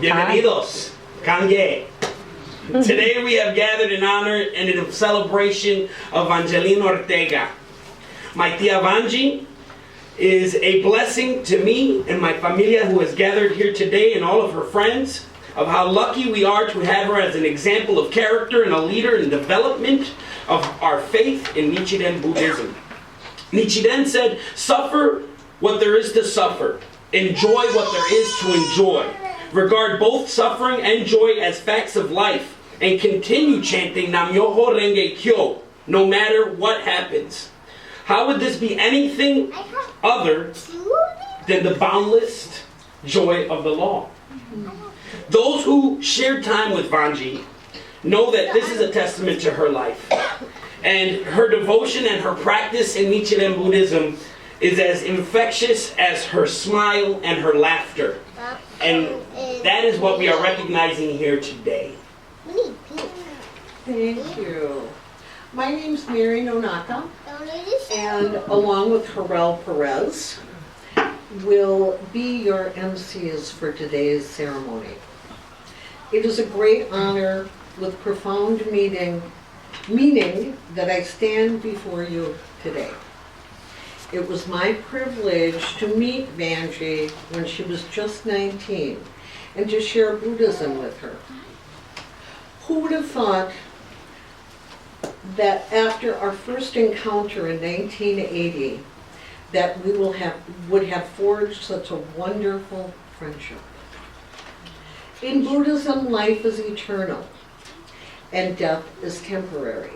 Bienvenidos. Kange. Today we have gathered in honor and in celebration of Vangeline Ortega. My tia Vangie is a blessing to me and my familia who has gathered here today, and all of her friends, of how lucky we are to have her as an example of character and a leader in development of our faith in Nichiren Buddhism. Nichiren said, suffer what there is to suffer. Enjoy what there is to enjoy. Regard both suffering and joy as facts of life, and continue chanting Nam-myoho Renge Kyo, no matter what happens. How would this be anything other than the boundless joy of the law? Those who shared time with Vangie know that this is a testament to her life. And her devotion and her practice in Nichiren Buddhism is as infectious as her smile and her laughter. And that is what we are recognizing here today. Thank you. My name's Mary Nonaka, and along with Harel Perez, will be your MCs for today's ceremony. It is a great honor with profound meaning that I stand before you today. It was my privilege to meet Vangie when she was just 19 and to share Buddhism with her. Who would have thought that after our first encounter in 1980 that we would have forged such a wonderful friendship? In Buddhism, life is eternal and death is temporary.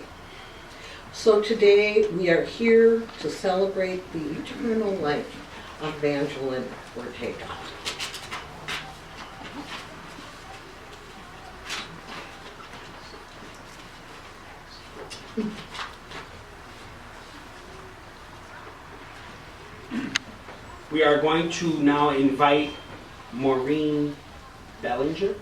So today we are here to celebrate the eternal life of Vangeline Ortega. We are going to now invite Maureen Bellinger.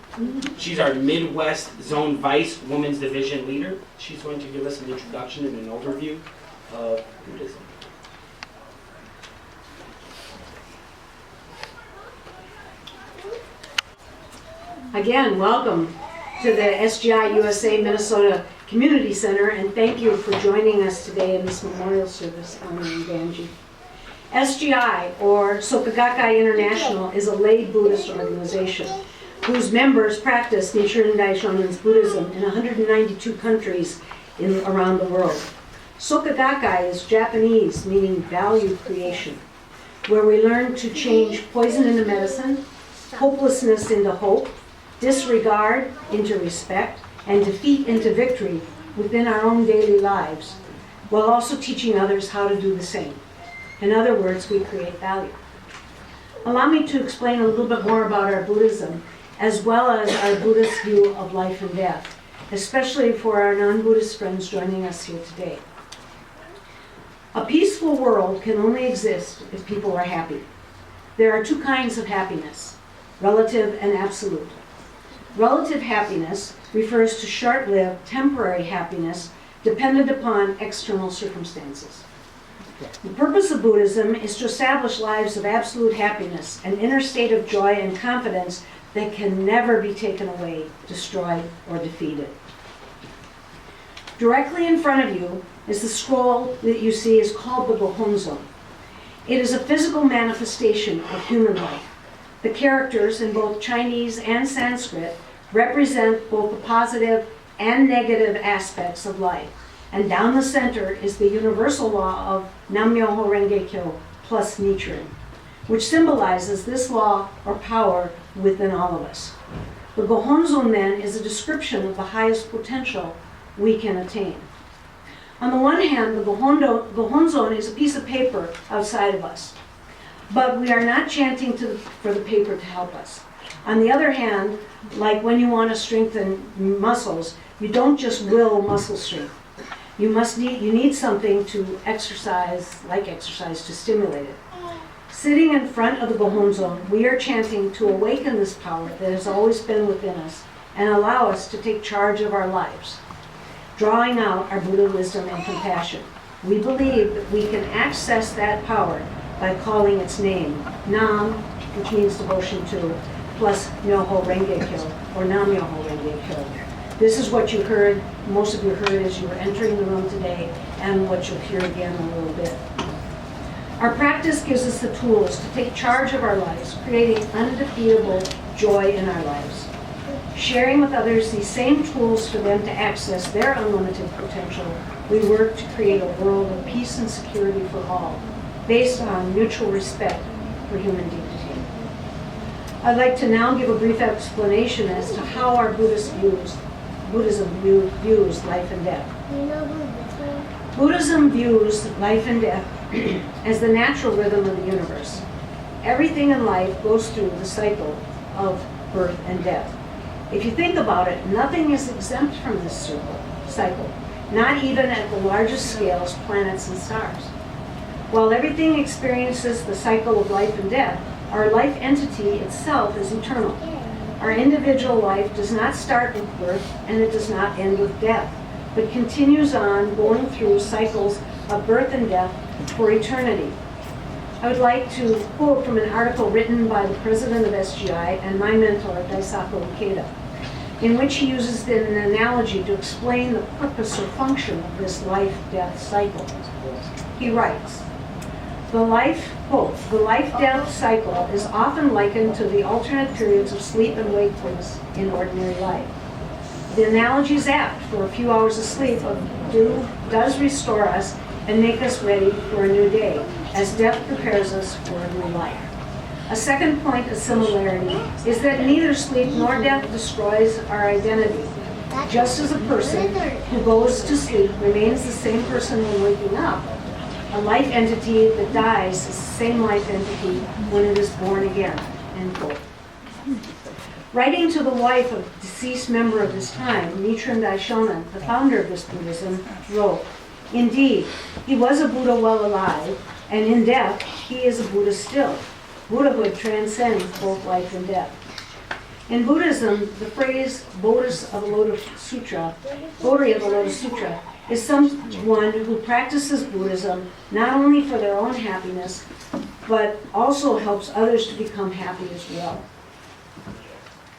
She's our Midwest Zone Vice Women's Division leader. She's going to give us an introduction and an overview of Buddhism. Again, welcome to the SGI-USA Minnesota Community Center, and thank you for joining us today in this memorial service honoring Vangie. SGI, or Soka Gakkai International, is a lay Buddhist organization whose members practice Nichiren Daishonen's Buddhism in 192 countries around the world. Soka Gakkai is Japanese, meaning value creation, where we learn to change poison into medicine, hopelessness into hope, disregard into respect, and defeat into victory within our own daily lives, while also teaching others how to do the same. In other words, we create value. Allow me to explain a little bit more about our Buddhism, as well as our Buddhist view of life and death, especially for our non-Buddhist friends joining us here today. A peaceful world can only exist if people are happy. There are two kinds of happiness, relative and absolute. Relative happiness refers to short-lived, temporary happiness dependent upon external circumstances. The purpose of Buddhism is to establish lives of absolute happiness, an inner state of joy and confidence that can never be taken away, destroyed, or defeated. Directly in front of you is the scroll that you see is called the Gohonzon. It is a physical manifestation of human life. The characters in both Chinese and Sanskrit represent both the positive and negative aspects of life. And down the center is the universal law of Nam-myoho Renge Kyo plus Nichiren, which symbolizes this law or power within all of us. The Gohonzon then is a description of the highest potential we can attain. On the one hand, the Gohonzon is a piece of paper outside of us, but we are not chanting for the paper to help us. On the other hand, like when you want to strengthen muscles, you don't just will muscle strength. You need something to exercise to stimulate it. Sitting in front of the Gohonzon, we are chanting to awaken this power that has always been within us and allow us to take charge of our lives, drawing out our Buddha wisdom and compassion. We believe that we can access that power by calling its name, Nam, which means devotion to, plus Myoho Renge Kyo, or Nam-myoho Renge Kyo. This is what you heard, most of you heard as you were entering the room today, and what you'll hear again in a little bit. Our practice gives us the tools to take charge of our lives, creating undefeatable joy in our lives. Sharing with others these same tools for them to access their unlimited potential, we work to create a world of peace and security for all, based on mutual respect for human dignity. I'd like to now give a brief explanation as to how our Buddhism views life and death. Buddhism views life and death as the natural rhythm of the universe. Everything in life goes through the cycle of birth and death. If you think about it, nothing is exempt from this cycle, not even at the largest scales, planets and stars. While everything experiences the cycle of life and death, our life entity itself is eternal. Our individual life does not start with birth and it does not end with death, but continues on going through cycles of birth and death for eternity. I would like to quote from an article written by the president of SGI and my mentor, Daisaku Ikeda, in which he uses an analogy to explain the purpose or function of this life-death cycle. He writes, the life-death cycle is often likened to the alternate periods of sleep and wakefulness in ordinary life. The analogy is apt, for a few hours of sleep does restore us and make us ready for a new day, as death prepares us for a new life. A second point of similarity is that neither sleep nor death destroys our identity. Just as a person who goes to sleep remains the same person when waking up, a life entity that dies is the same life entity when it is born again. End quote. Writing to the wife of a deceased member of his time, Nichiren Daishonin, the founder of this Buddhism, wrote, indeed, he was a Buddha while alive, and in death, he is a Buddha still. Buddhahood transcends both life and death. In Buddhism, the phrase Bodhi of the Lotus Sutra is someone who practices Buddhism not only for their own happiness, but also helps others to become happy as well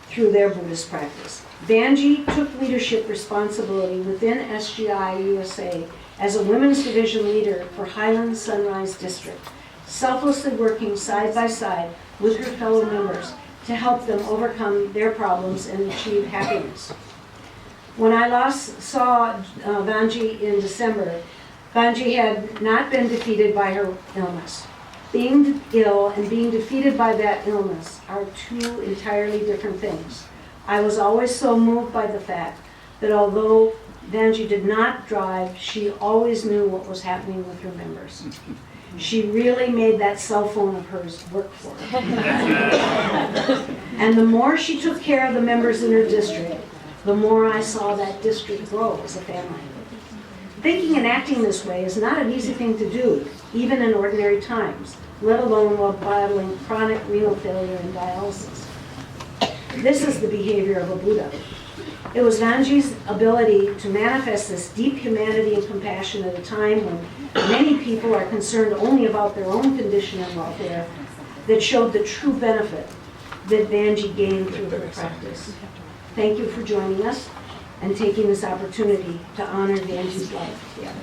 through their Buddhist practice. Vangeline took leadership responsibility within SGI-USA as a women's division leader for Highland Sunrise District, selflessly working side by side with her fellow members to help them overcome their problems and achieve happiness. When I last saw Vangeline in December, Vangeline had not been defeated by her illness. Being ill and being defeated by that illness are two entirely different things. I was always so moved by the fact that although Vangeline did not drive, she always knew what was happening with her members. She really made that cell phone of hers work for her. And the more she took care of the members in her district, the more I saw that district grow as a family. Thinking and acting this way is not an easy thing to do, even in ordinary times, let alone while battling chronic renal failure and dialysis. This is the behavior of a Buddha. It was Vanjie's ability to manifest this deep humanity and compassion at a time when many people are concerned only about their own condition and welfare that showed the true benefit that Vangeline gained through her practice. Thank you for joining us and taking this opportunity to honor Vanjie's life together.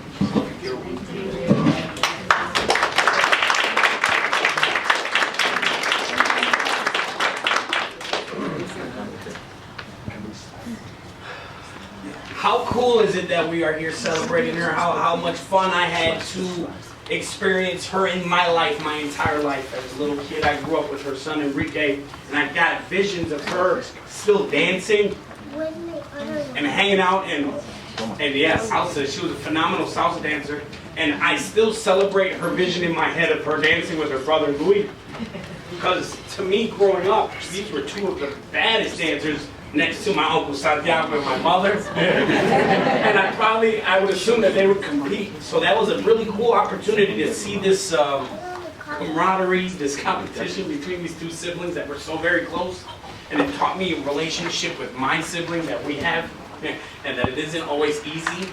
How cool is it that we are here celebrating her? How much fun I had to experience her in my life, my entire life. As a little kid, I grew up with her son Enrique, and I got visions of her still dancing and hanging out, and yeah, salsa. She was a phenomenal salsa dancer, and I still celebrate her vision in my head of her dancing with her brother Louis. Because to me, growing up, these were two of the baddest dancers next to my uncle Santiago and my mother. And I would assume that they would compete. So that was a really cool opportunity to see this camaraderie, this competition between these two siblings that were so very close. And it taught me a relationship with my sibling that we have, and that it isn't always easy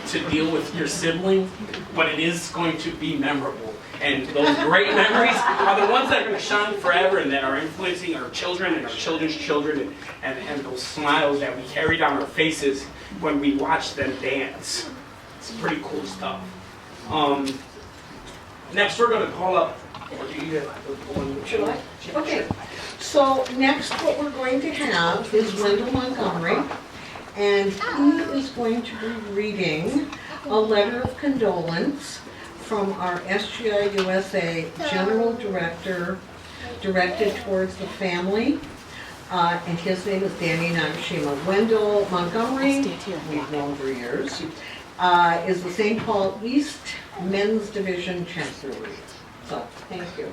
to deal with your sibling, but it is going to be memorable. And those great memories are the ones that are going to shine forever and that are influencing our children and our children's children, and those smiles that we carry down our faces when we watch them dance. It's pretty cool stuff. Next, we're going to call up, or do you have the one? Should I? Okay. So next what we're going to have is Wendell Montgomery, and he is going to be reading a letter of condolence from our SGI-USA General Director directed towards the family, and his name is Danny Nagashima. Wendell Montgomery, we've known for years, is the St. Paul East Men's Division Chancellor. So, thank you.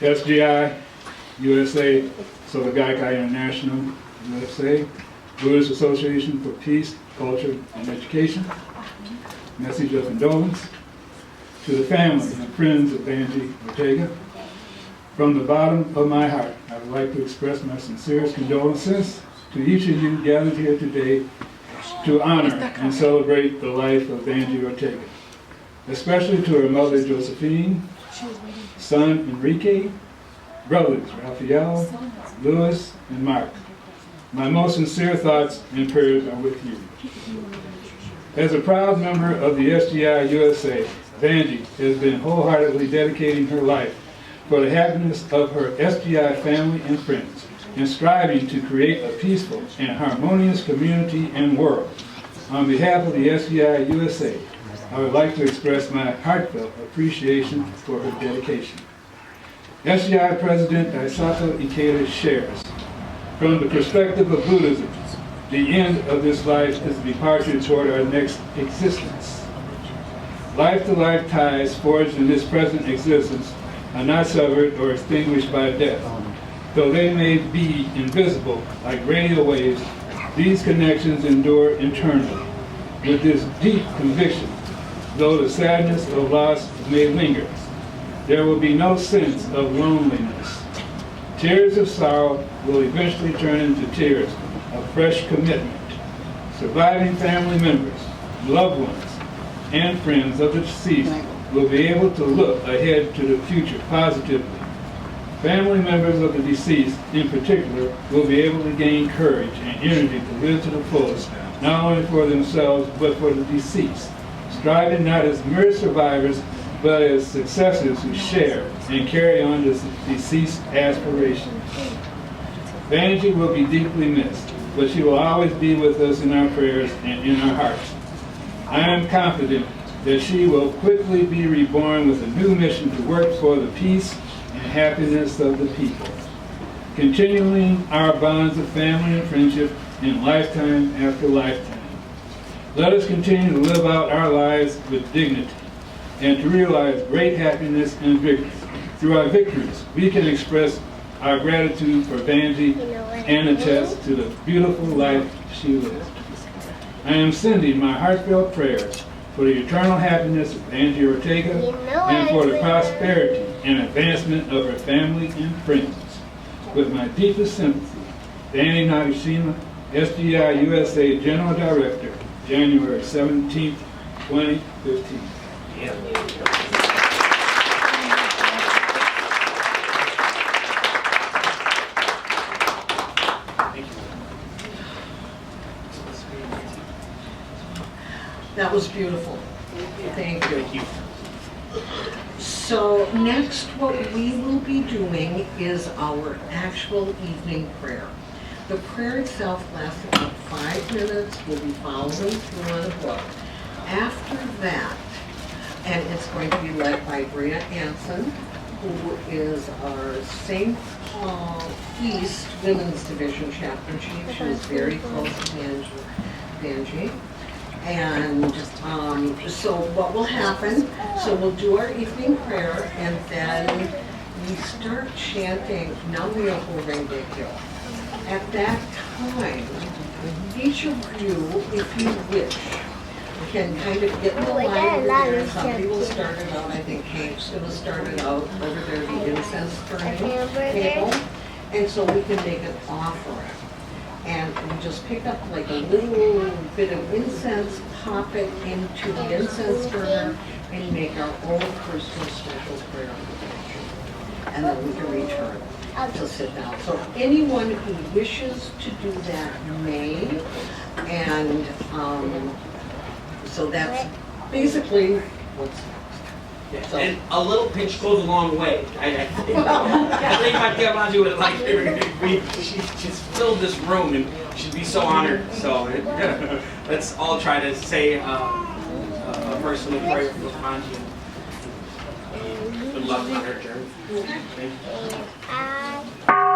SGI, USA, Soda Gaikai International, USA, Buddhist Association for Peace, Culture, and Education. Message of condolence to the family and friends of Vangeline Ortega. From the bottom of my heart, I would like to express my sincerest condolences to each of you gathered here today to honor and celebrate the life of Vangeline Ortega, especially to her mother Josephine, son Enrique, brothers Rafael, Louis, and Mark. My most sincere thoughts and prayers are with you. As a proud member of the SGI-USA, Vangie has been wholeheartedly dedicating her life for the happiness of her SGI family and friends, and striving to create a peaceful and harmonious community and world. On behalf of the SGI-USA, I would like to express my heartfelt appreciation for her dedication. SGI President Daisato Ikeda shares, from the perspective of Buddhism, the end of this life is the departure toward our next existence. Life-to-life ties forged in this present existence are not severed or extinguished by death. Though they may be invisible like radio waves, these connections endure internally. With this deep conviction, though the sadness of loss may linger, there will be no sense of loneliness. Tears of sorrow will eventually turn into tears of fresh commitment. Surviving family members, loved ones, and friends of the deceased will be able to look ahead to the future positively. Family members of the deceased, in particular, will be able to gain courage and energy to live to the fullest, not only for themselves, but for the deceased, striving not as mere survivors, but as successors who share and carry on the deceased aspirations. Vangie will be deeply missed, but she will always be with us in our prayers and in our hearts. I am confident that she will quickly be reborn with a new mission to work for the peace and happiness of the people, continuing our bonds of family and friendship in lifetime after lifetime. Let us continue to live out our lives with dignity and to realize great happiness and victory. Through our victories, we can express our gratitude for Vangie and attest to the beautiful life she lived. I am sending my heartfelt prayers for the eternal happiness of Vangie Ortega and for the prosperity and advancement of her family and friends. With my deepest sympathy, Danny Nagashima, SGI-USA General Director, January 17, 2015. Yeah. That was beautiful. Thank you. So next what we will be doing is our actual evening prayer. The prayer itself lasts about 5 minutes. We'll be following through on a book. After that, and it's going to be led by Bria Anson, who is our St. Paul East Women's Division Chaplain Chief. She was very close to Vangie. And so what will happen, so we'll do our evening prayer, and then we start chanting Nam Myoho Renge Kyo. At that time, each of you, if you wish, can kind of get in the line over there. Somebody will start it out. I think Kate's going to start it out over there, the incense burning table. And so we can make an offering. And you just pick up like a little bit of incense, pop it into the incense burner, and make our own personal special prayer. And then we can return to sit down. So anyone who wishes to do that may. And so that's basically what's next. So, And a little pinch goes a long way. I think my Tia Vangeline would like she's filled this room and she'd be so honored. So let's all try to say a personal prayer for Vangeline. Good luck on her journey. Thank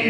you.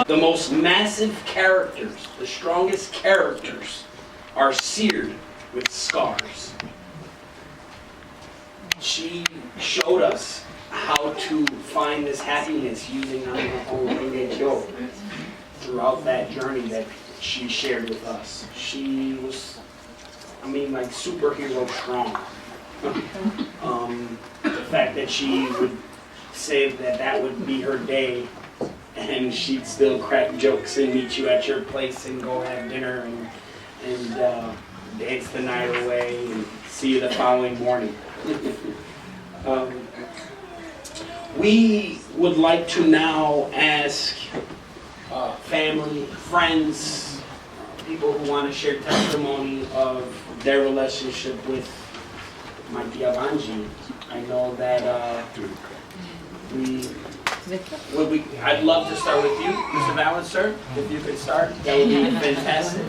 The most massive characters, the strongest characters, are seared with scars. She showed us how to find this happiness using our own throughout that journey that she shared with us. She was, I mean, like superhero strong. The fact that she would say that that would be her day, and she'd still crack jokes and meet you at your place and go have dinner and dance the night away and see you the following morning. We would like to now ask family, friends, people who want to share testimony of their relationship with my tia Vangeline. I know that we I'd love to start with you, Mr. Valance, sir. If you could start, that would be fantastic.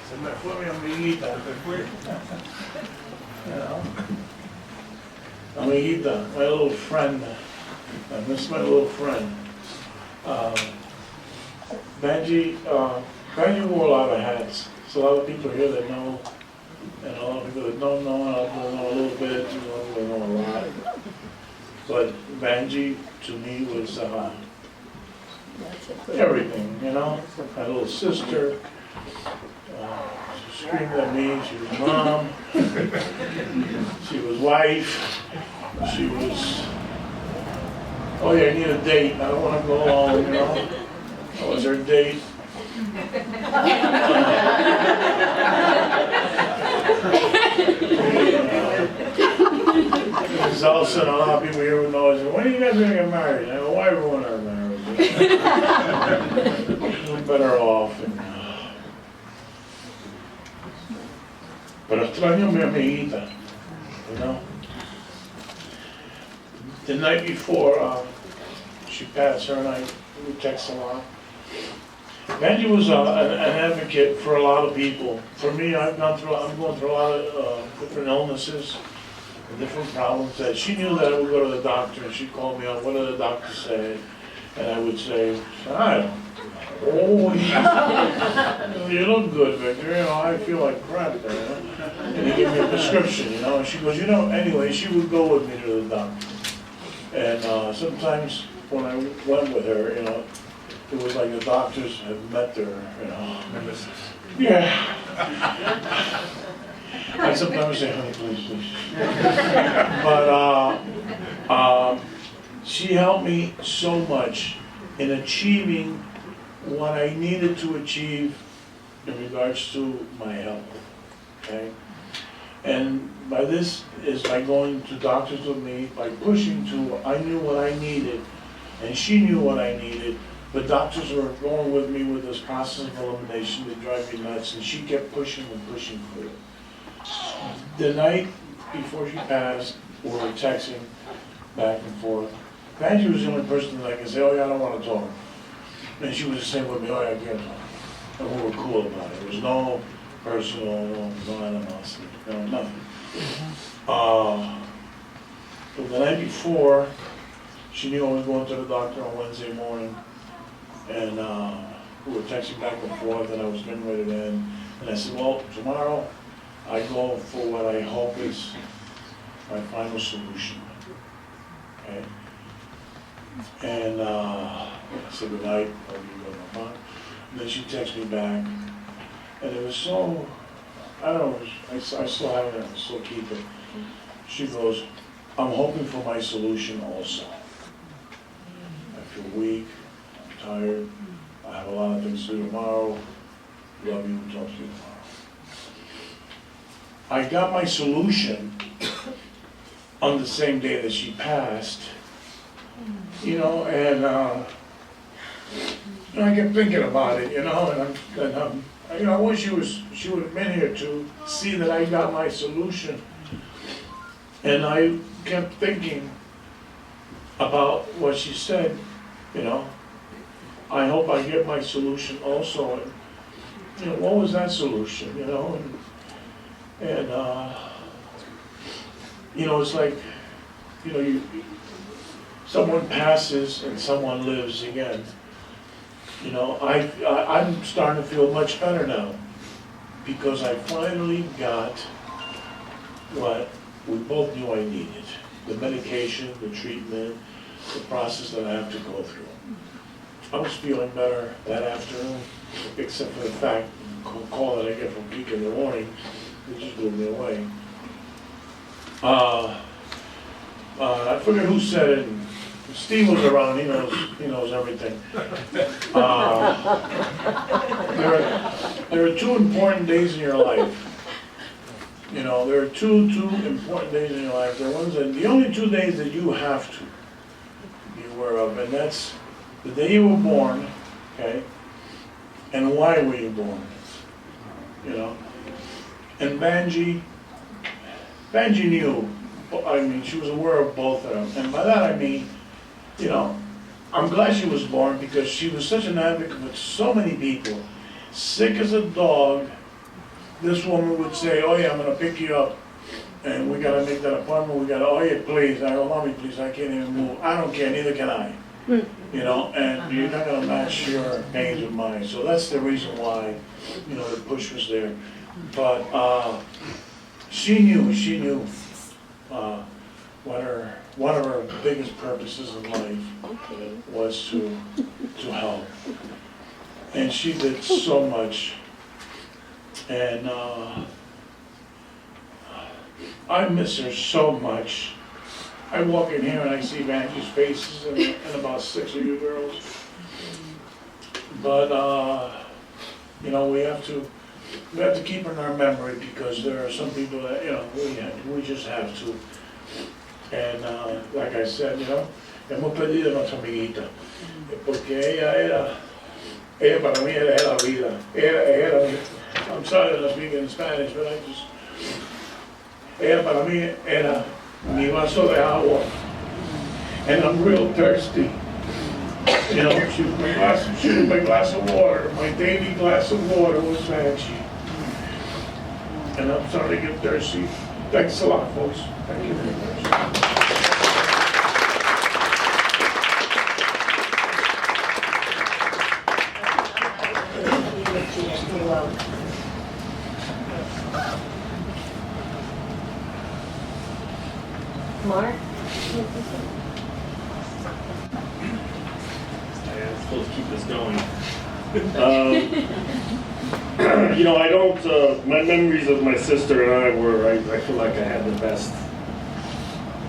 Se me fue mi amiguita, se fue. You know? Amiguita, my little friend. I miss my little friend. Vangie wore a lot of hats. So a lot of people here that know, and a lot of people that don't know, and a lot of people that know a little bit, and a lot of people that know a lot. But Vangie, to me, was everything, you know? My little sister. She screamed at me, she was mom, she was wife, she was, oh yeah, I need a date, I don't want to go alone, you know? I was her date. There's also a lot of people here who know, when are you guys going to get married? I go, why ruin our marriage? We're better off. Pero extraño a mi amiguita, you know. The night before she passed, her and I, we text a lot. Vangie was an advocate for a lot of people. For me, I'm going through a lot of different illnesses, and different problems. That she knew that I would go to the doctor, and she'd call me up, what did the doctor say? And I would say, I don't know. Oh, you look good, Victor. You know, I feel like crap there, you know? And he gave me a prescription, you know. And she goes, you know, anyway, she would go with me to the doctor. And sometimes when I went with her, you know, it was like the doctors had met her, you know. Yeah. I sometimes say, honey, please, please. But she helped me so much in achieving what I needed to achieve in regards to my health, okay? And by this is by going to doctors with me, by pushing to, I knew what I needed, and she knew what I needed, but doctors were going with me with this process of elimination that drive me nuts, and she kept pushing and pushing for it. The night before she passed, we were texting back and forth. Vangie was the only person that I could say, oh yeah, I don't want to talk. And she was the same with me, oh yeah, I can't talk. And we were cool about it. There was no personal, no animosity, no, nothing. But the night before, she knew I was going to the doctor on Wednesday morning. And we were texting back and forth, and I was getting ready to end. And I said, well, tomorrow I go for what I hope is my final solution. Okay? And I said goodnight, I'll be with my mom. And then she texted me back. And it was so, I don't know, I still have it, I still keep it. She goes, I'm hoping for my solution also. I feel weak, I'm tired, I have a lot of things to do tomorrow. Love you, talk to you tomorrow. I got my solution on the same day that she passed, you know, and I kept thinking about it, you know, and you know, I wish she would have been here to see that I got my solution. And I kept thinking about what she said, you know. I hope I get my solution also. And, you know, what was that solution, you know? And you know, it's like, you know, someone passes and someone lives again. You know, I'm starting to feel much better now because I finally got what we both knew I needed. The medication, the treatment, the process that I have to go through. I was feeling better that afternoon, except for the fact, call that I get from Geek in the morning, it just blew me away. I forget who said it. Steve was around, he knows everything. There are two important days in your life. You know, there are two important days in your life. There are ones that, the only 2 days that you have to be aware of, and that's the day you were born okay? And why were you born? You know? And Vangie knew, I mean, she was aware of both of them. And by that I mean, you know, I'm glad she was born because she was such an advocate for so many people. Sick as a dog, this woman would say, oh yeah, I'm gonna pick you up. And we gotta make that appointment, we gotta, oh yeah, please, I go, mommy, please, I can't even move. I don't care, neither can I. You know, and you're not gonna match your pains with mine. So that's the reason why, you know, the push was there. But she knew one of her biggest purposes in life was to help. And she did so much. And I miss her so much. I walk in here and I see Vangie's faces and about 6 of you girls. But you know, we have to keep her in our memory because there are some people that, you know, we just have to. And like I said, you know, hemos perdido a nuestra amiguita porque ella para mí era la vida. I'm sorry that I'm speaking in Spanish, but ella para mí era mi vaso de agua, and I'm real thirsty. You know, she was my glass of water. My daily glass of water was Vangie. And I'm starting to get thirsty. Thanks a lot, folks. Thank you very much. Mark? I'm supposed to keep this going. You know, I don't, my memories of my sister and I were, I feel like I had the best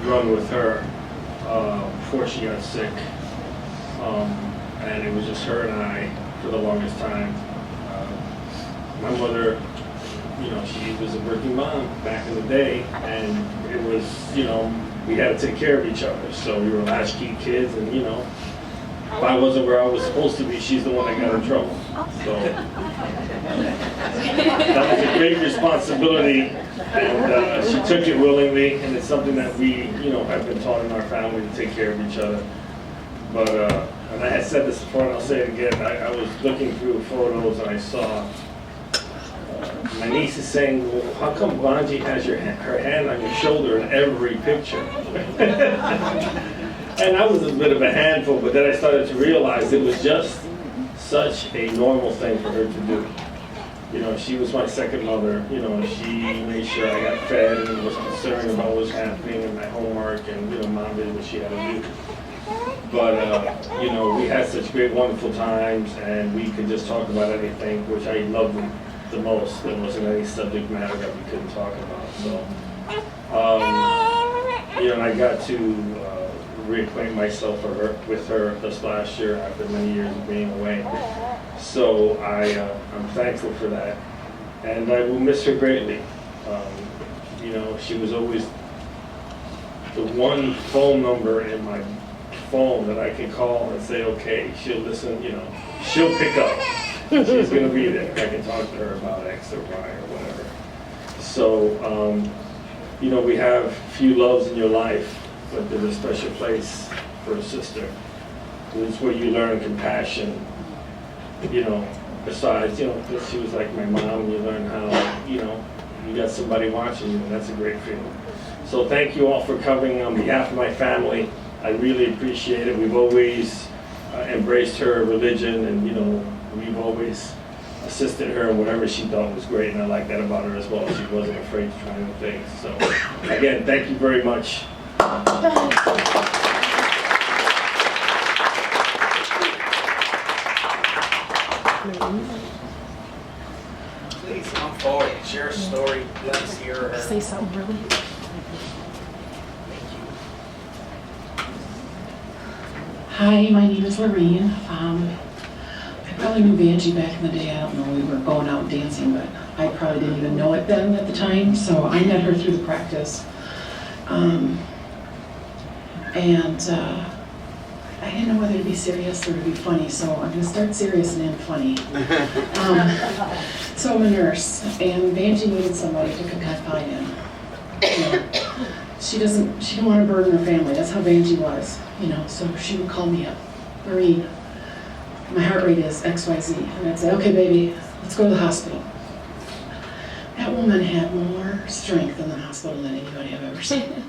run with her before she got sick. And it was just her and I for the longest time. My mother, you know, she was a working mom back in the day, and it was, you know, we had to take care of each other. So we were latchkey kids, and you know, if I wasn't where I was supposed to be, she's the one that got in trouble. So that was a great responsibility, and she took it willingly, and it's something that we, you know, have been taught in our family to take care of each other. But, and I had said this before, and I'll say it again, I was looking through photos, and I saw my niece is saying, well, how come Vangie has her hand on your shoulder in every picture? And I was a bit of a handful, but then I started to realize it was just such a normal thing for her to do. You know, she was my second mother. You know, she made sure I got fed and was concerned about what was happening and my homework, and, you know, mom did what she had to do. But, you know, we had such great, wonderful times, and we could just talk about anything, which I loved the most. There wasn't any subject matter that we couldn't talk about. So, you know, and I got to reacquaint myself with her this last year after many years of being away. So I'm thankful for that, and I will miss her greatly. You know, she was always the one phone number in my phone that I can call and say, okay, she'll listen, you know, she'll pick up. She's gonna be there. I can talk to her about X or Y or whatever. So, you know, we have few loves in your life, but there's a special place for a sister. It's where you learn compassion, you know, besides, you know, she was like my mom, you learn how, you know, you got somebody watching you, and that's a great feeling. So thank you all for coming on behalf of my family. I really appreciate it. We've always embraced her religion, and, you know, we've always assisted her in whatever she thought was great, and I like that about her as well. She wasn't afraid to try new things. So again, thank you very much. Please come forward and share a story. Let us hear her. Say something really. Hi, my name is Lorraine. I probably knew Vangie back in the day. I don't know, we were going out dancing, but I probably didn't even know it then at the time. So I met her through the practice. I didn't know whether to be serious or to be funny, so I'm going to start serious and end funny. So I'm a nurse, and Vangie needed somebody to confide in. You know, she didn't want to burden her family. That's how Vangie was, you know. So she would call me up, Maureen, my heart rate is XYZ, and I'd say, okay, baby, let's go to the hospital. That woman had more strength in the hospital than anybody I've ever seen.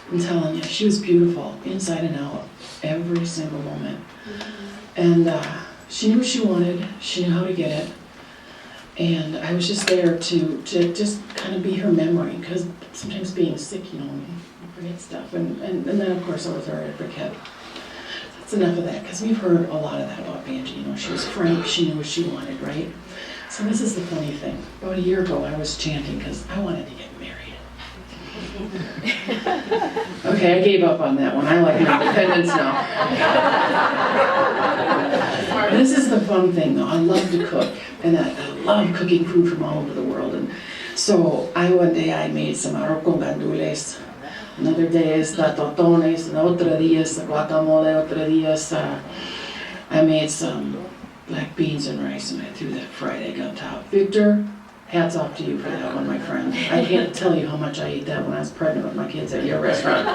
I'm telling you, she was beautiful, inside and out, every single moment. And she knew what she wanted, she knew how to get it. And I was just there to just kind of be her memory, because sometimes being sick, you know, you forget stuff. And then, of course, I was her advocate. That's enough of that, because we've heard a lot of that about Vangie. You know, she was frank, she knew what she wanted, right? So this is the funny thing. About a year ago, I was chanting because I wanted to get married. Okay, I gave up on that one. I like my independence now. This is the fun thing, though. I love to cook, and I love cooking food from all over the world. And so one day I made some arroz con gandules. Another day is totones, and otro día is guacamole, otro día is I made some black beans and rice, and I threw that fried egg on top. Victor, hats off to you for that one, my friend. I can't tell you how much I ate that when I was pregnant with my kids at your restaurant.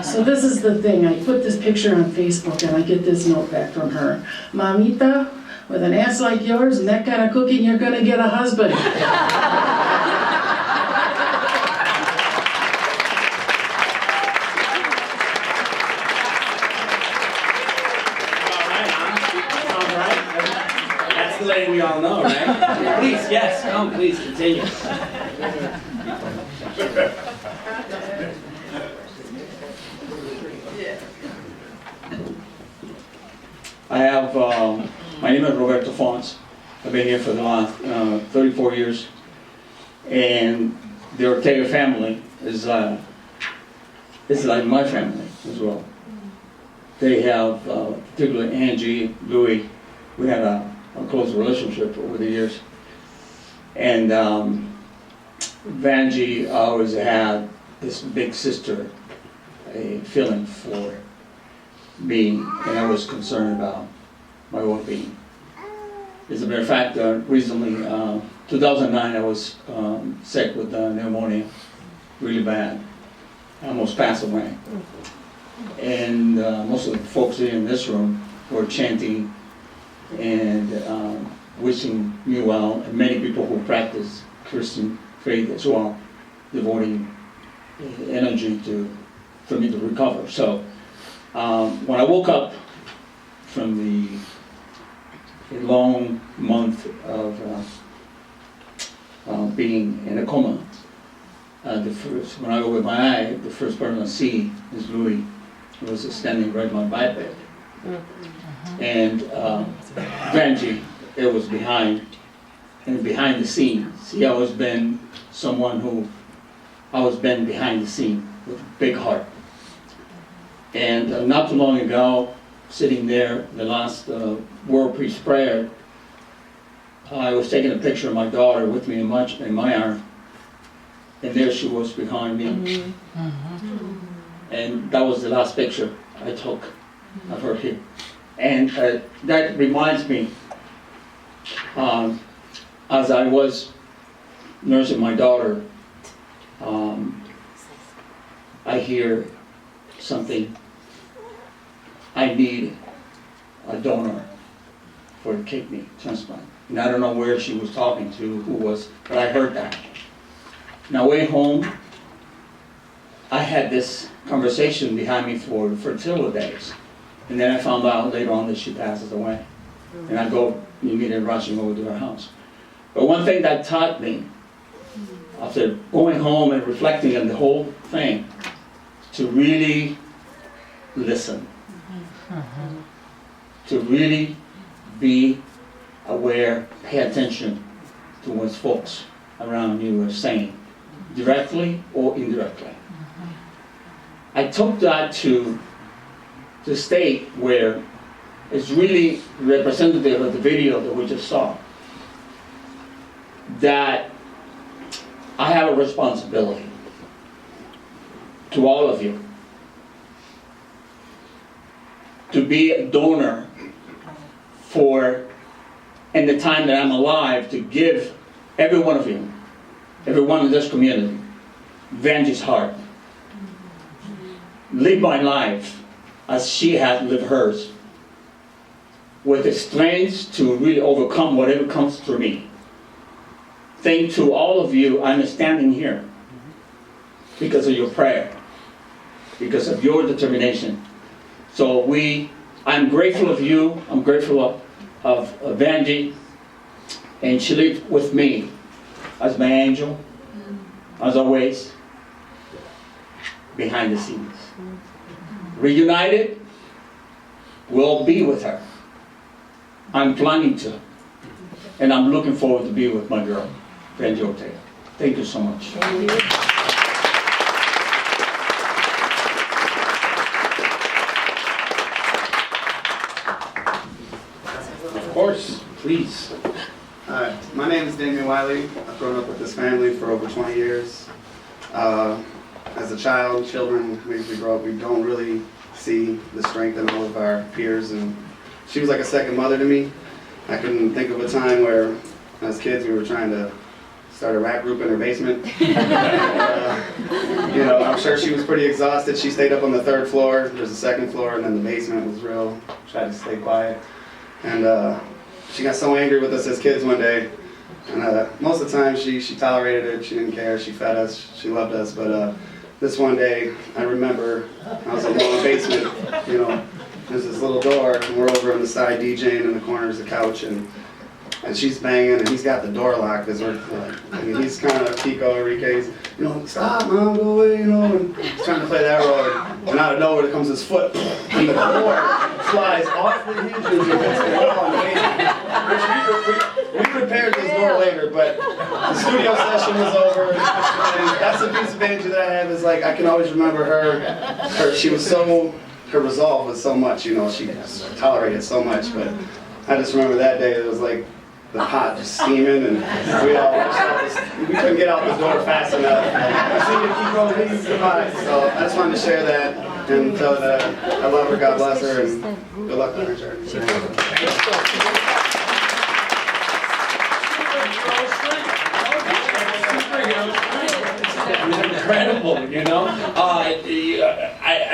So this is the thing. I put this picture on Facebook, and I get this note back from her. Mamita, with an ass like yours and that kind of cooking, you're going to get a husband. The lady we all know, right? Please, yes, come, please continue. I have, my name is Roberto Fons. I've been here for the last 34 years. And the Ortega family is like my family as well. They have, particularly Angie, Louie, we had a close relationship over the years. And Vangie always had this big sister, a feeling for me, and I was concerned about my well-being. As a matter of fact, recently, 2009, I was sick with pneumonia, really bad. I almost passed away. And most of the folks here in this room were chanting and wishing me well, and many people who practice Christian faith as well, devoting energy for me to recover. So when I woke up from the long month of being in a coma, when I opened my eye, the first person I see is Louis, who was standing right by my bed. And Vangie, it was behind the scenes. He always been someone who always been behind the scene with a big heart. And not too long ago, sitting there, the last World Peace Prayer, I was taking a picture of my daughter with me in my arm, and there she was behind me. And that was the last picture I took of her here. And that reminds me, as I was nursing my daughter, I hear something. I need a donor for a kidney transplant. And I don't know where she was talking to, who was, but I heard that. Now, way home, I had this conversation behind me for fertility days. And then I found out later on that she passes away. And I go immediately rushing over to her house. But one thing that taught me, after going home and reflecting on the whole thing, to really listen. To really be aware, pay attention to what folks around you are saying, directly or indirectly. I took that to the state where it's really representative of the video that we just saw, that I have a responsibility to all of you to be a donor for, in the time that I'm alive, to give every one of you, everyone in this community, Vange's heart. Live my life as she has lived hers, with the strength to really overcome whatever comes through me. Thank to all of you, I'm standing here because of your prayer, because of your determination. So I'm grateful of you, I'm grateful of Vangie, and she lived with me as my angel, as always, behind the scenes. Reunited, we'll be with her. I'm planning to, and I'm looking forward to be with my girl, Vangeline Ortega. Thank you so much. Of course, please. Hi, my name is Damian Wiley. I've grown up with this family for over 20 years. As a child, children, we grow up, we don't really see the strength in all of our peers, and she was like a second mother to me. I can think of a time where, as kids, we were trying to start a rap group in her basement. You know, I'm sure she was pretty exhausted. She stayed up on the 3rd floor. There's a 2nd floor, and then the basement was real. Tried to stay quiet. And she got so angry with us as kids one day. And most of the time, she tolerated it. She didn't care. She fed us. She loved us. But this one day, I remember I was alone in the basement. You know, there's this little door, and we're over on the side DJing. In the corner is the couch, and she's banging, and he's got the door locked. Cause he's kind of Kiko Enrique. He's, you know, stop, mom, go away, you know. And he's trying to play that role, and out of nowhere, there comes his foot, and the door flies off the hinges and hits the wall on the basement. We repaired this door later, but the studio session was over, and that's a piece of Vangeline that I have. Is like I can always remember her. She was so. Her resolve was so much, you know, she tolerated so much, but I just remember that day, it was like the pot just steaming, and we couldn't get out the door fast enough. I see you keep going, please, goodbye. So I just wanted to share that and tell her that I love her, God bless her, and good luck on her journey. Incredible, you know.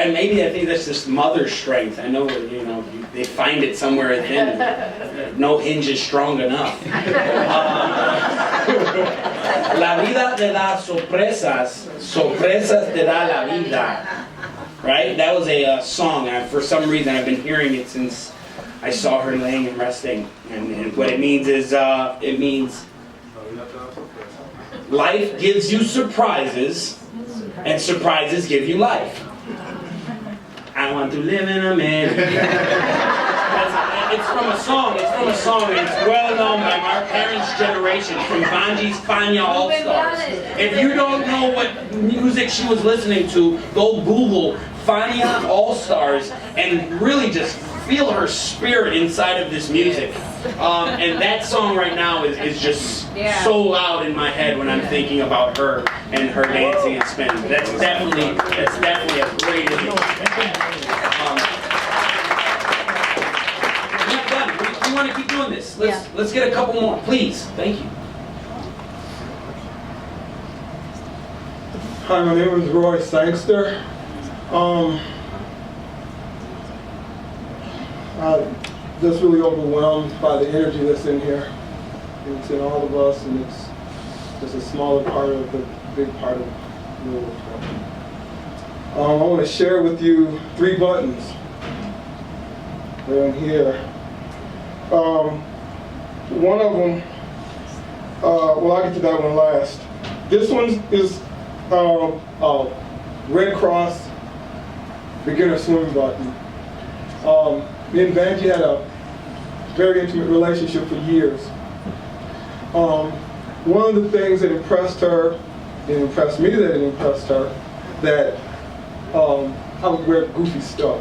Maybe I think that's just mother strength. I know, you know, they find it somewhere within. No hinge is strong enough. La vida te da sorpresas, sorpresas te da la vida. Right? That was a song. For some reason, I've been hearing it since I saw her laying and resting. And what it means is, it means life gives you surprises, and surprises give you life. I want to live in a man. It's from a song. It's from a song, and it's well known by our parents' generation, from Vange's Fania All-Stars. If you don't know what music she was listening to, go Google Fania All-Stars and really just feel her spirit inside of this music. And that song right now is just so loud in my head when I'm thinking about her and her dancing and spinning. That's definitely a great image. We're not done. We want to keep doing this. Let's get a couple more, please. Thank you. Hi, my name is Roy Sangster. I'm just really overwhelmed by the energy that's in here. It's in all of us, and it's just a smaller part of the big part of the world. I want to share with you 3 buttons. They're in here. One of them, well, I'll get to that one last. This one is Red Cross beginner swimming button. Me and Vangie had a very intimate relationship for years. One of the things that impressed her, and impressed me that it impressed her, that I would wear goofy stuff.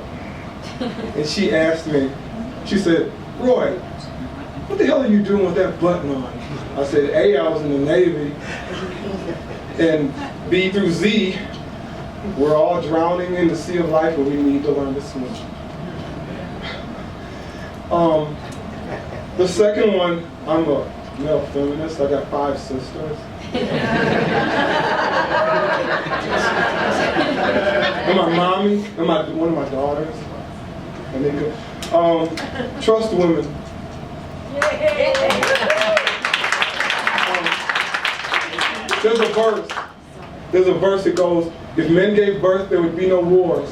And she asked me, she said, Roy, what the hell are you doing with that button on? I said, A, I was in the Navy, and B through Z, we're all drowning in the sea of life and we need to learn to swim. The second one, I'm a male feminist. I got 5 sisters. And my mommy, and one of my daughters. Trust women. There's a verse that goes, if men gave birth, there would be no wars.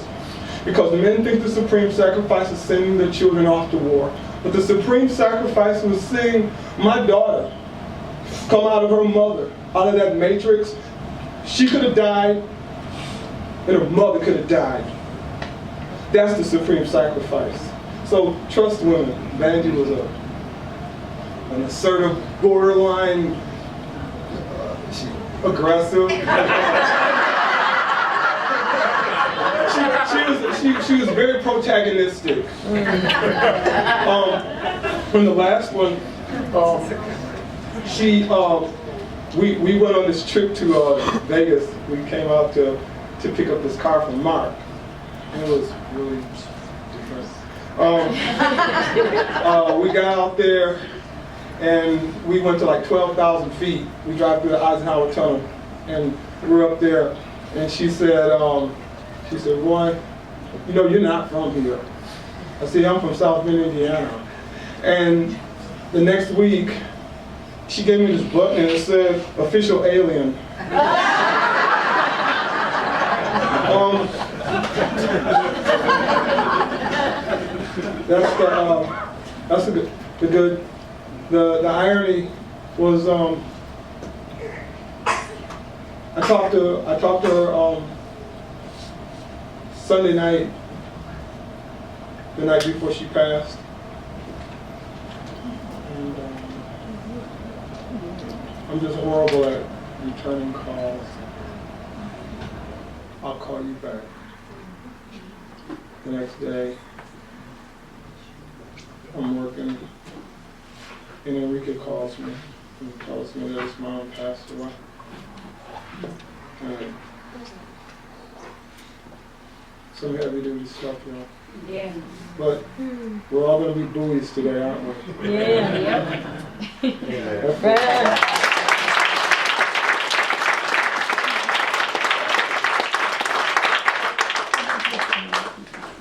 Because men think the supreme sacrifice is sending their children off to war. But the supreme sacrifice was seeing my daughter come out of her mother, out of that matrix. She could have died, and her mother could have died. That's the supreme sacrifice. So trust women. Vanjie was an assertive, borderline, aggressive. She was very protagonistic. From the last one, we went on this trip to Vegas. We came out to pick up this car from Mark. And it was really different. We got out there and we went to like 12,000 feet. We drive through the Eisenhower Tunnel and we're up there. And she said, Roy, you know, you're not from here. I said, I'm from South Bend, Indiana. And the next week, she gave me this button and it said, official alien. That's the good. The irony was I talked to her Sunday night, the night before she passed. And I'm just horrible at returning calls. I'll call you back. The next day, I'm working, and Enrique calls me and tells me that his mom passed away. And some heavy-duty stuff, you know. Yeah. But we're all going to be buoys today, aren't we? Yeah.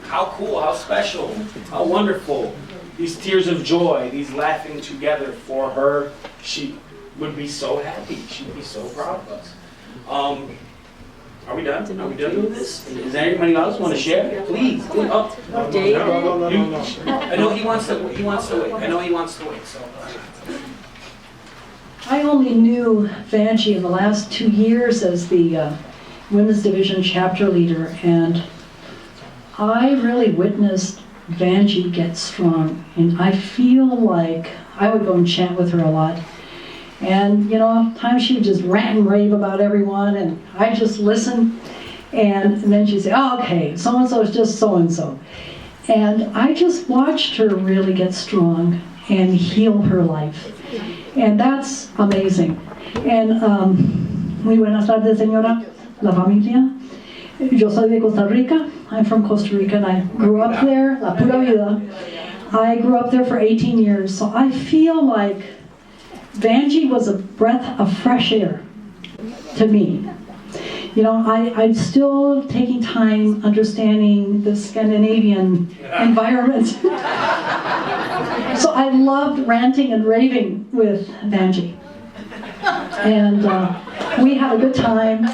How cool, how special, how wonderful. These tears of joy, these laughing together for her. She would be so happy. She'd be so proud of us. Are we done? Are we done with this? Is there anybody else want to share? Please. No. I know he wants to wait. I know he wants to wait. So. I only knew Vanjie in the last 2 years as the Women's Division chapter leader, and I really witnessed Vanjie get strong, and I feel like I would go and chant with her a lot. And you know, times she would just rant and rave about everyone, and I just listen, and then she'd say, oh, okay, so-and-so is just so-and-so. And I just watched her really get strong and heal her life. And that's amazing. And muy buenas tardes, señora, la familia. Yo soy de Costa Rica. I'm from Costa Rica, and I grew up there, la pura vida. I grew up there for 18 years, so I feel like Vanjie was a breath of fresh air to me. You know, I'm still taking time understanding the Scandinavian environment. So I loved ranting and raving with Vanjie. And we had a good time.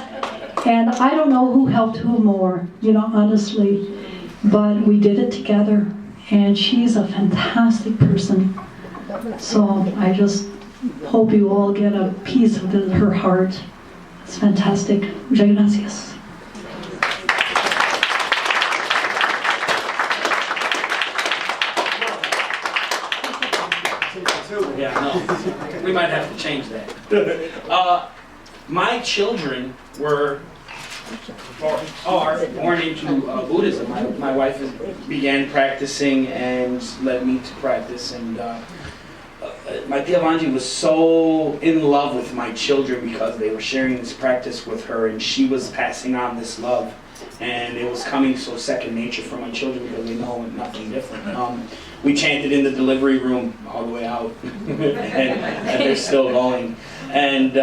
And I don't know who helped who more, you know, honestly. But we did it together. And she's a fantastic person. So I just hope you all get a piece of her heart. It's fantastic. Muchas gracias. Yeah, no. We might have to change that. My children are born into Buddhism. My wife began practicing and led me to practice, and my tia Vanjie was so in love with my children because they were sharing this practice with her, and she was passing on this love, and it was coming so second nature for my children because they know nothing different. we chanted in the delivery room all the way out, and they're still going. And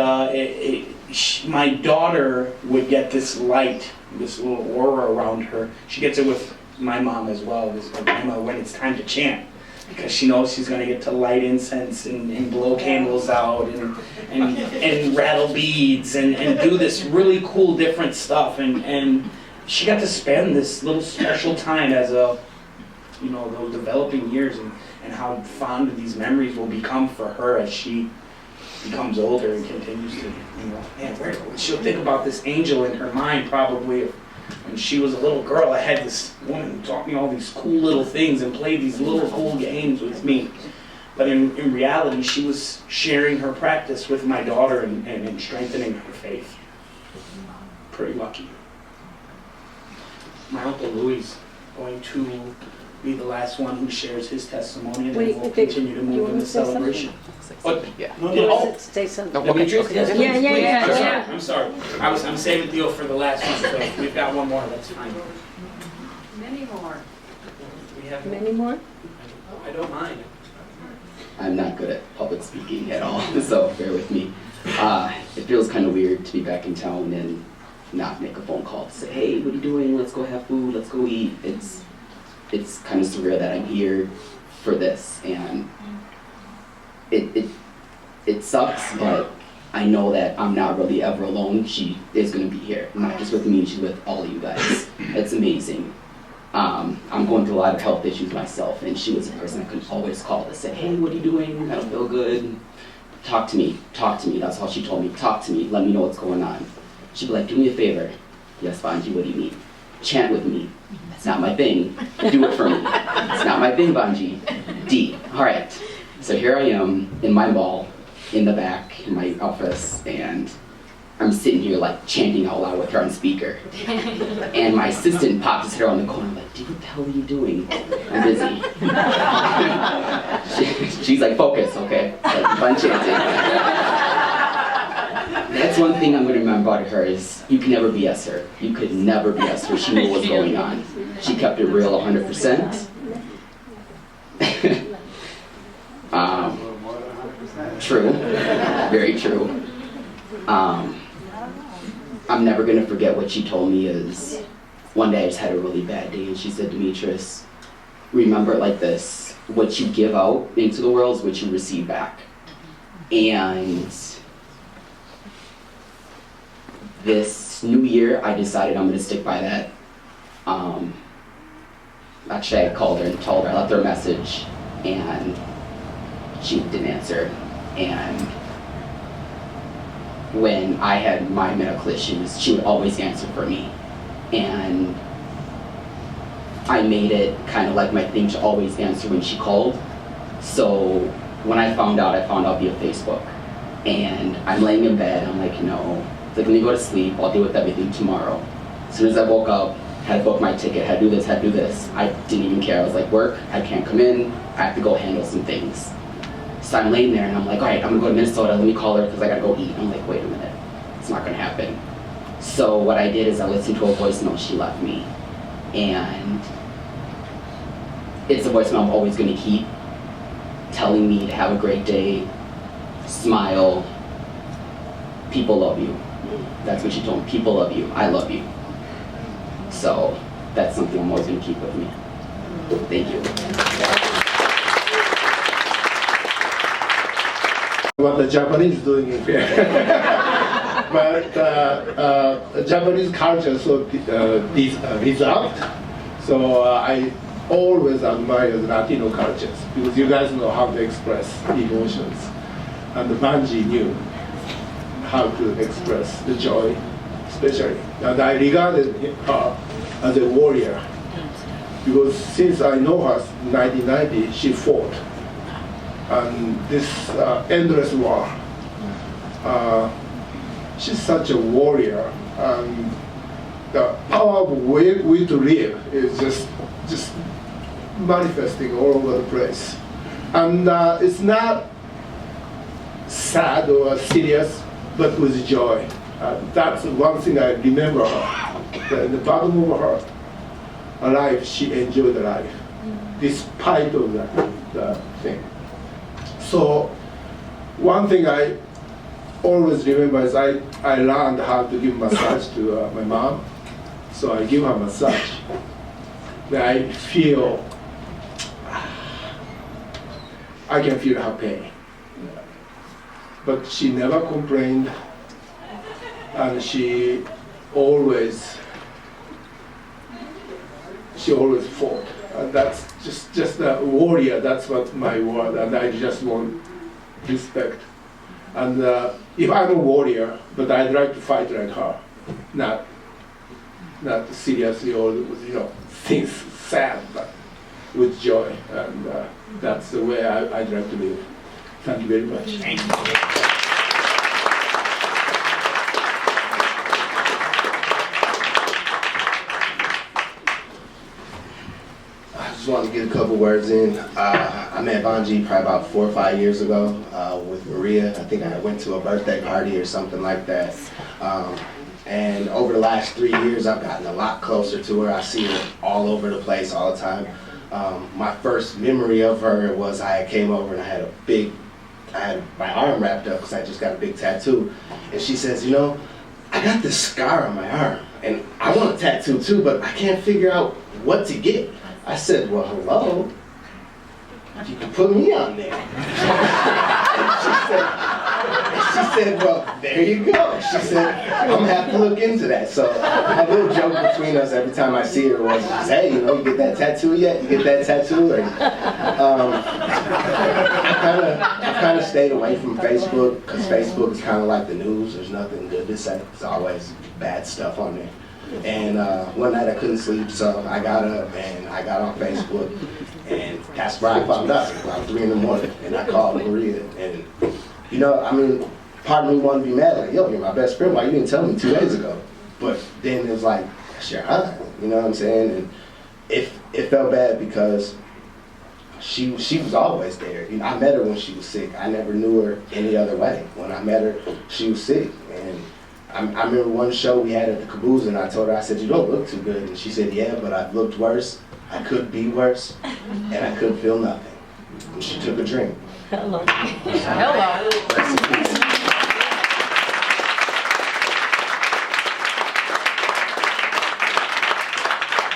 my daughter would get this light, this little aura around her. She gets it with my mom as well, this my grandma, when it's time to chant, because she knows she's going to get to light incense and blow candles out and rattle beads and do this really cool different stuff. And she got to spend this little special time as a, you know, those developing years, and how fond these memories will become for her as she becomes older and continues to, you know, man, she'll think about this angel in her mind probably of when she was a little girl. I had this woman who taught me all these cool little things and played these little cool games with me. But in reality, she was sharing her practice with my daughter and strengthening her faith. Pretty lucky. My Uncle Louis is going to be the last one who shares his testimony, and then we'll continue to move in the celebration. What? Yeah. No. Say something. Demetrius? Yes, please, Yeah. please. I'm sorry. I'm saving Theo for the last one, so we've got one more, that's fine. Many more. We have Many more? I don't mind. I'm not good at public speaking at all, so bear with me. It feels kind of weird to be back in town and not make a phone call to say, hey, what are you doing? Let's go have food, let's go eat. It's kind of surreal that I'm here for this, and it sucks, but I know that I'm not really ever alone. She is going to be here, not just with me, she's with all of you guys. It's amazing. I'm going through a lot of health issues myself, and she was a person I could always call to say, hey, what are you doing? I don't feel good. Talk to me. That's all she told me. Talk to me. Let me know what's going on. She'd be like, do me a favor. Yes, Vanji, what do you need? Chant with me. It's not my thing. Do it for me. It's not my thing, Vanji. D. All right. So here I am in my mall, in the back, in my office, and I'm sitting here like chanting out loud with her on speaker. And my assistant pops his head around the corner, like, dude, what the hell are you doing? I'm busy. She's like, focus, okay? Like, fun chanting. That's one thing I'm going to remember about her is you can never BS her. You could never BS her. She knew what was going on. She kept it real 100%. True. Very true. I'm never going to forget what she told me is one day I just had a really bad day and she said, Demetrius, remember it like this. What you give out into the world is what you receive back. And this new year, I decided I'm going to stick by that. Actually, I called her and told her, I left her a message, and she didn't answer. And when I had my medical issues, she would always answer for me. And I made it kind of like my thing to always answer when she called. So when I found out via Facebook. And I'm laying in bed, I'm like, no. It's like, let me go to sleep, I'll deal with everything tomorrow. As soon as I woke up, had to book my ticket, had to do this, had to do this. I didn't even care. I was like, work, I can't come in, I have to go handle some things. So I'm laying there and I'm like, all right, I'm gonna go to Minnesota, let me call her because I gotta go eat. I'm like, wait a minute, it's not gonna happen. So what I did is I listened to a voicemail she left me. And it's a voicemail I'm always gonna keep, telling me to have a great day, smile, people love you. That's what she told me, people love you, I love you. So that's something I'm always gonna keep with me. Thank you. What the Japanese doing in here. But Japanese culture so reserved. So I always admire the Latino cultures because you guys know how to express emotions. And Vanji knew how to express the joy, especially. And I regarded her as a warrior because since I know her in 1990, she fought. And this endless war. She's such a warrior, and the power of way to live is just manifesting all over the place. And it's not sad or serious, but with joy. That's one thing I remember her. In the bottom of her life, she enjoyed life. despite of the thing. So one thing I always remember is I learned how to give massage to my mom. So I give her massage. Then I feel, I can feel her pain. But she never complained, and she always fought. And that's just a warrior. That's what my word. And I just want respect. And if I'm a warrior, but I'd like to fight like her, not seriously or things sad, but with joy. And that's the way I'd like to live. Thank you very much. Thank you. I just wanted to get a couple words in. I met Vangeline probably about 4 or 5 years ago with Maria. I think I went to a birthday party or something like that. And over the last 3 years, I've gotten a lot closer to her. I see her all over the place all the time. My first memory of her was I came over and I had my arm wrapped up because I just got a big tattoo. And she says, I got this scar on my arm and I want a tattoo too, but I can't figure out what to get. I said, well, hello, you can put me on there. She said, well, there you go. She said, I'm gonna have to look into that. So a little joke between us every time I see her was, hey, you get that tattoo yet? You get that tattoo? Or, I kind of stayed away from Facebook because Facebook is kind of like the news. There's nothing good to say. There's always bad stuff on there. And one night I couldn't sleep, so I got up and I got on Facebook, and that's where I found out around 3 in the morning, and I called Maria, and part of me wanted to be mad, like, yo, you're my best friend, why you didn't tell me 2 days ago? But then it was like, that's your aunt, you know what I'm saying? And it felt bad because she was always there. I met her when she was sick. I never knew her any other way. When I met her, she was sick, and I remember one show we had at the Caboose, and I told her, I said, you don't look too good. And she said, yeah, but I've looked worse. I could be worse, and I could feel nothing. And she took a drink. Hello.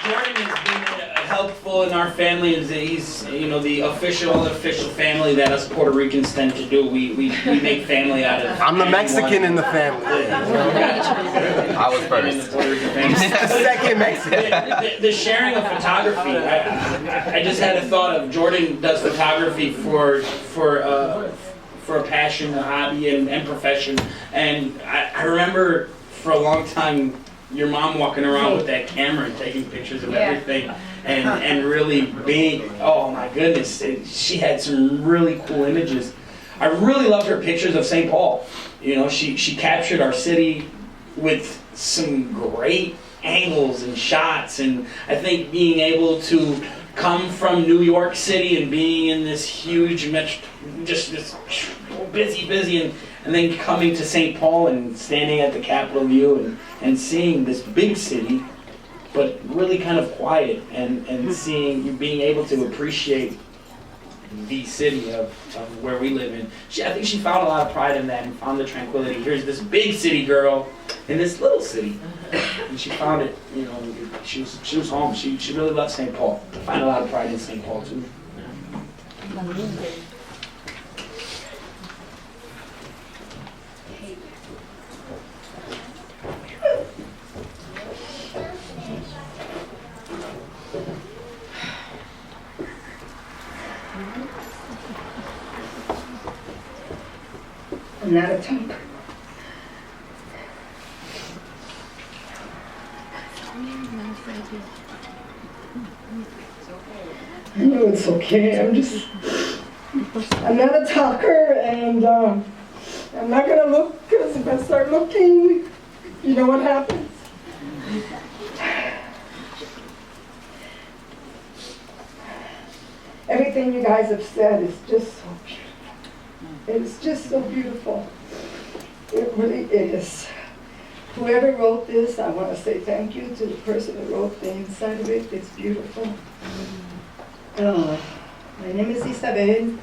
Jordan has been helpful in our family. He's the unofficial family that us Puerto Ricans tend to do. We make family out of. I'm the Mexican in the family. I was first. Second Mexican. The sharing of photography. I just had a thought of Jordan does photography for a passion, a hobby, and profession. And I remember for a long time your mom walking around with that camera and taking pictures of everything, and really being, oh my goodness, she had some really cool images. I really loved her pictures of St. Paul. She captured our city with some great angles and shots, and I think being able to come from New York City and being in this huge just this busy, and then coming to St. Paul and standing at the Capitol View and seeing this big city, but really kind of quiet, and seeing you being able to appreciate the city of where we live in. I think she found a lot of pride in that and found the tranquility. Here's this big city girl in this little city, and she found it. She was home. She really loved St. Paul. I find a lot of pride in St. Paul too. I'm not a talker. I know it's okay. I'm not a talker, and I'm not gonna look, because if I start looking, you know what happens. Everything you guys have said is just so beautiful. It's just so beautiful. It really is. Whoever wrote this, I want to say thank you to the person who wrote the inside of it. It's beautiful. My name is Isabel.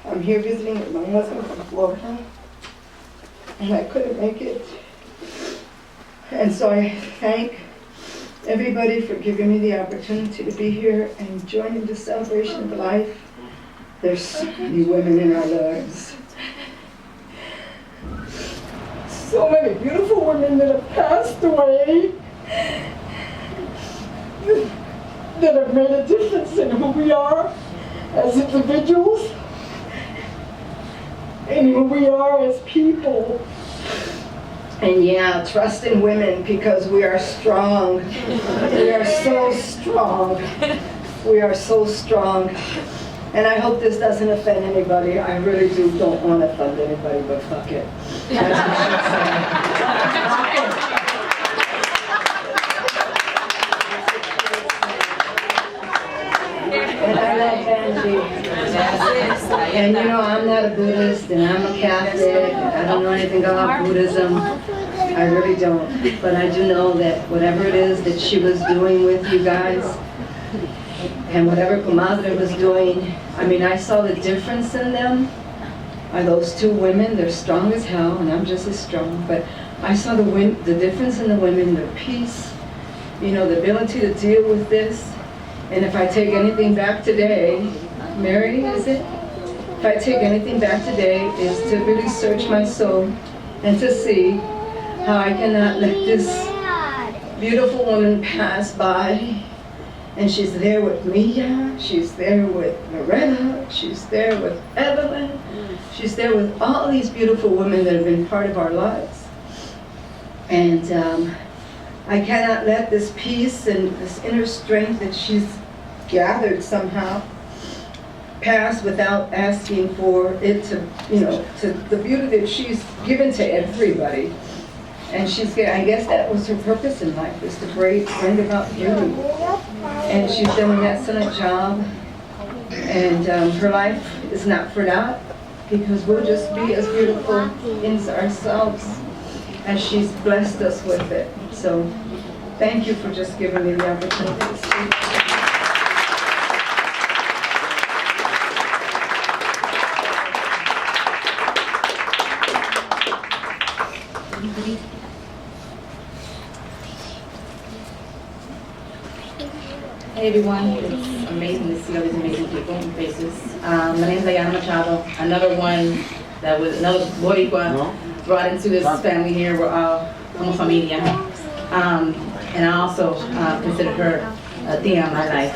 I'm here visiting with my husband from Florida, and I couldn't make it. And so I thank everybody for giving me the opportunity to be here and join in the celebration of life. There's so many women in our lives. So many beautiful women that have passed away, that have made a difference in who we are as individuals and who we are as people. And yeah, trust in women because we are strong. We are so strong. We are so strong. And I hope this doesn't offend anybody. I really don't want to offend anybody, but fuck it. That's what she said. And I love Vangeline. And you know, I'm not a Buddhist, and I'm a Catholic, and I don't know anything about Buddhism. I really don't. But I do know that whatever it is that she was doing with you guys, and whatever Comadre was doing, I mean, I saw the difference in them. Those two women, they're strong as hell, and I'm just as strong, but I saw the difference in the women, their peace, you know, the ability to deal with this. And if I take anything back today, Mary, is it? If I take anything back today, is to really search my soul and to see how I cannot let this beautiful woman pass by. And she's there with Mia, she's there with Loretta, she's there with Evelyn, she's there with all these beautiful women that have been part of our lives. And I cannot let this peace and this inner strength that she's gathered somehow pass without asking for it to, you know, to the beauty that she's given to everybody. And I guess that was her purpose in life, is to bring about beauty. And she's done an excellent job. And her life is not for naught, because we'll just be as beautiful in ourselves as she's blessed us with it. So thank you for just giving me the opportunity to speak. Hey everyone, it's amazing to see all these amazing people and faces. My name is Ayana Machado, another one that was another Boricua brought into this family here. We're all como familia. And I also consider her a tia in my life.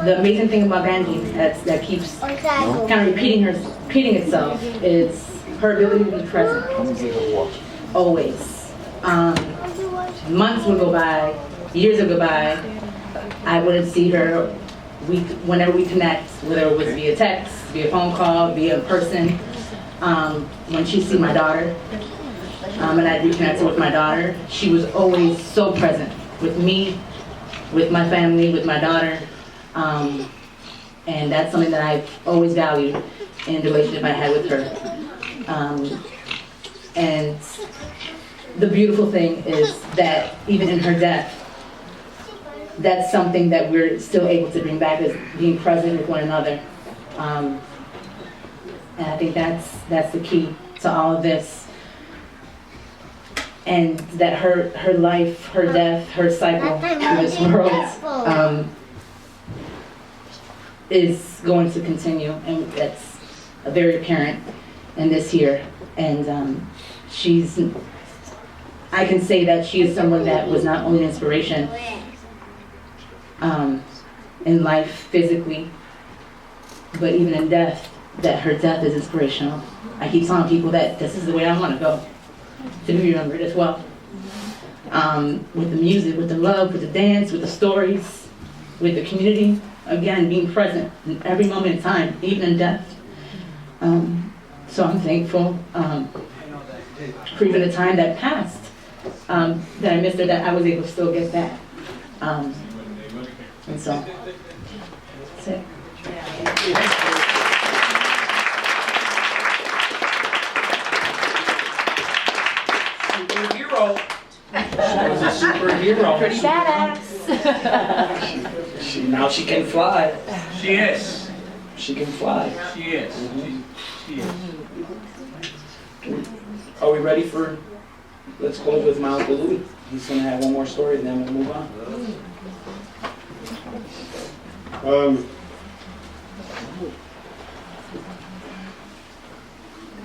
The amazing thing about Vangeline that keeps kind of repeating itself is her ability to be present. Always. Months would go by, years would go by, I wouldn't see her whenever we connect, whether it was via text, via phone call, via person. When she'd see my daughter, and I'd reconnect with my daughter, she was always so present with me, with my family, with my daughter. And that's something that I've always valued in the relationship I had with her. And the beautiful thing is that even in her death, that's something that we're still able to bring back, is being present with one another. And I think that's the key to all of this. And that her life, her death, her cycle through this world is going to continue. And that's very apparent in this year. And I can say that she is someone that was not only an inspiration in life physically, but even in death, that her death is inspirational. I keep telling people that this is the way I want to go, to be remembered as well. With the music, with the love, with the dance, with the stories, with the community, again, being present in every moment in time, even in death. So I'm thankful for even the time that passed, that I missed her, that I was able to still get back. And so, that's it. Hero. was a superhero. Pretty badass. Now she can fly. She is. She can fly. She is. She is. Are we ready for? Let's close with my Uncle Louis. He's gonna have one more story, and then we'll move on.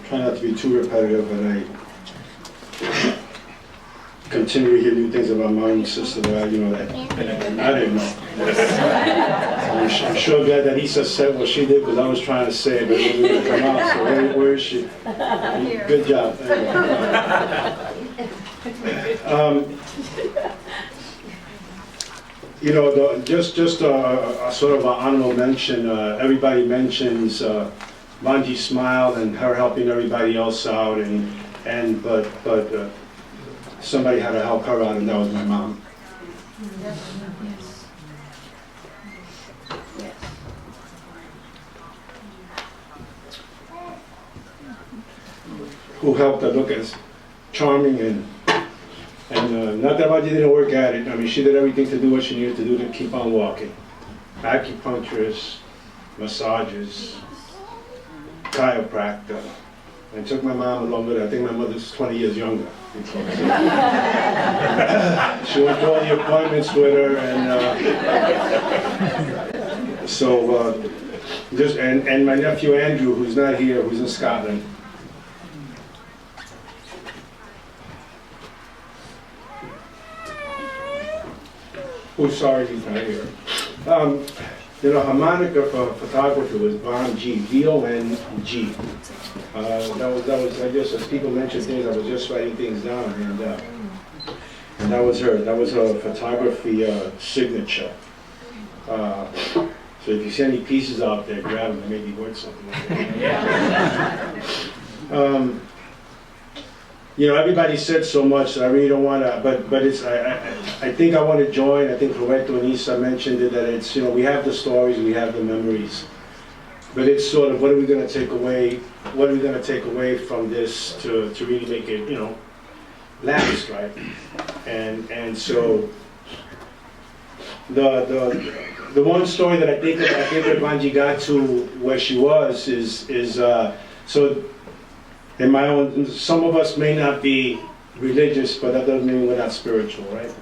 Try not to be too repetitive, but I continue to hear new things about my own sister that I didn't know. I'm sure glad that Issa said what she did because I was trying to say it, but it wasn't going to come out. So where is she? Good job. Just a sort of an honorable mention. Everybody mentions Vange's smile and her helping everybody else out, but somebody had to help her out, and that was my mom. Who helped her look as charming and not that Vange didn't work at it. I mean, she did everything to do what she needed to do to keep on walking. Acupuncturist, massages, chiropractor. I took my mom along with her. I think my mother's 20 years younger. She went to all the appointments with her, and my nephew Andrew, who's not here, who's in Scotland. Oh, sorry, he's not here. Harmonica for photography was Vange, V-O-N-G. That was. I just, as people mentioned things, I was just writing things down, and that was her. That was her photography signature. So if you see any pieces out there, grab them. They may be worth something. Everybody said so much, so I really don't want to, but it's, I think I want to join. I think Roberto and Issa mentioned it, that it's, we have the stories, we have the memories, but it's sort of, what are we going to take away from this to really make it, last, right? And so, the one story that I think that Vange got to where she was is so, in my own, some of us may not be religious, but that doesn't mean we're not spiritual, right?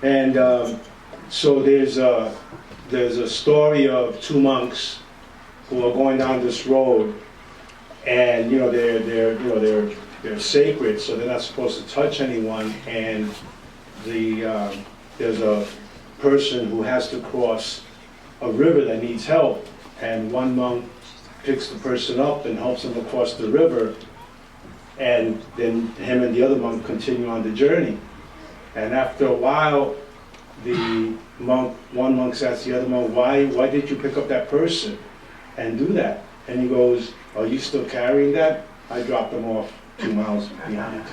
And so there's a story of two monks who are going down this road, and they're sacred, so they're not supposed to touch anyone. And there's a person who has to cross a river that needs help, and one monk picks the person up and helps them across the river, and then him and the other monk continue on the journey. And after a while, one monk asks the other monk, why did you pick up that person and do that? And he goes, are you still carrying that? I dropped them off 2 miles behind.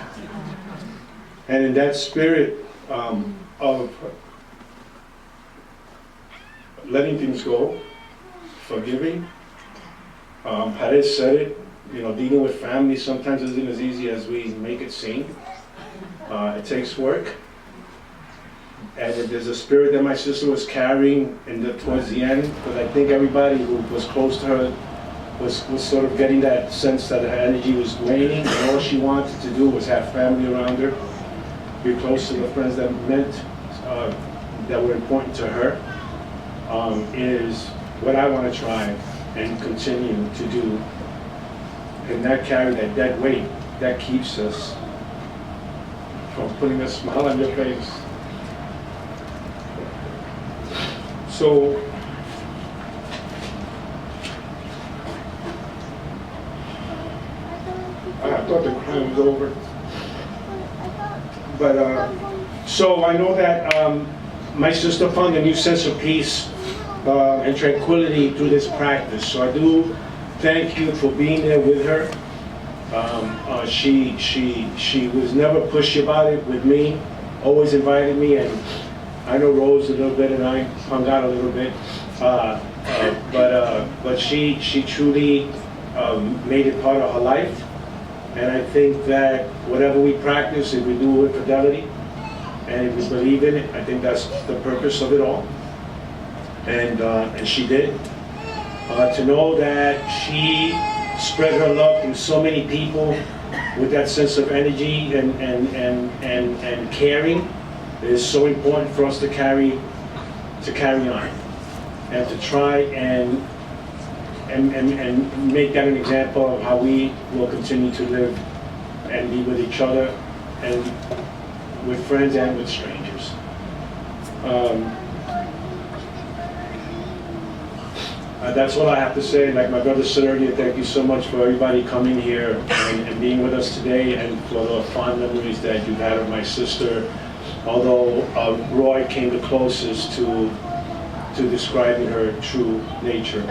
And in that spirit of letting things go, forgiving, Perez said it, dealing with family sometimes isn't as easy as we make it seem. It takes work. And there's a spirit that my sister was carrying towards the end, because I think everybody who was close to her was sort of getting that sense that her energy was waning, and all she wanted to do was have family around her, be close to the friends that that were important to her, is what I want to try and continue to do, and not carry that dead weight that keeps us from putting a smile on your face. So I thought the crime was over, but so I know that my sister found a new sense of peace and tranquility through this practice. So I do thank you for being there with her. She was never pushy about it with me, always invited me, and I know Rose a little bit and I hung out a little bit, but she truly made it part of her life. And I think that whatever we practice, if we do it with fidelity, And if we believe in it, I think that's the purpose of it all. And she did. To know that she spread her love through so many people with that sense of energy and caring is so important for us to carry on and to try and make that an example of how we will continue to live and be with each other and with friends and with strangers. That's all I have to say. Like my brother said earlier, thank you so much for everybody coming here and being with us today, and for the fond memories that you've had of my sister. Although Roy came the closest to describing her true nature.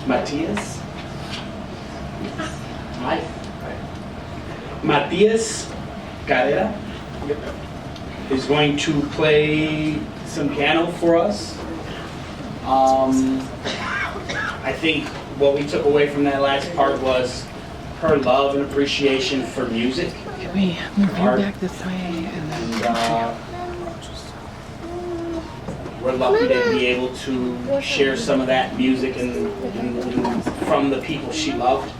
Matias. Matias Carrera is going to play some piano for us. I think what we took away from that last part was her love and appreciation for music. Can we move art, back this way? And we're lucky to be able to share some of that music and from the people she loved.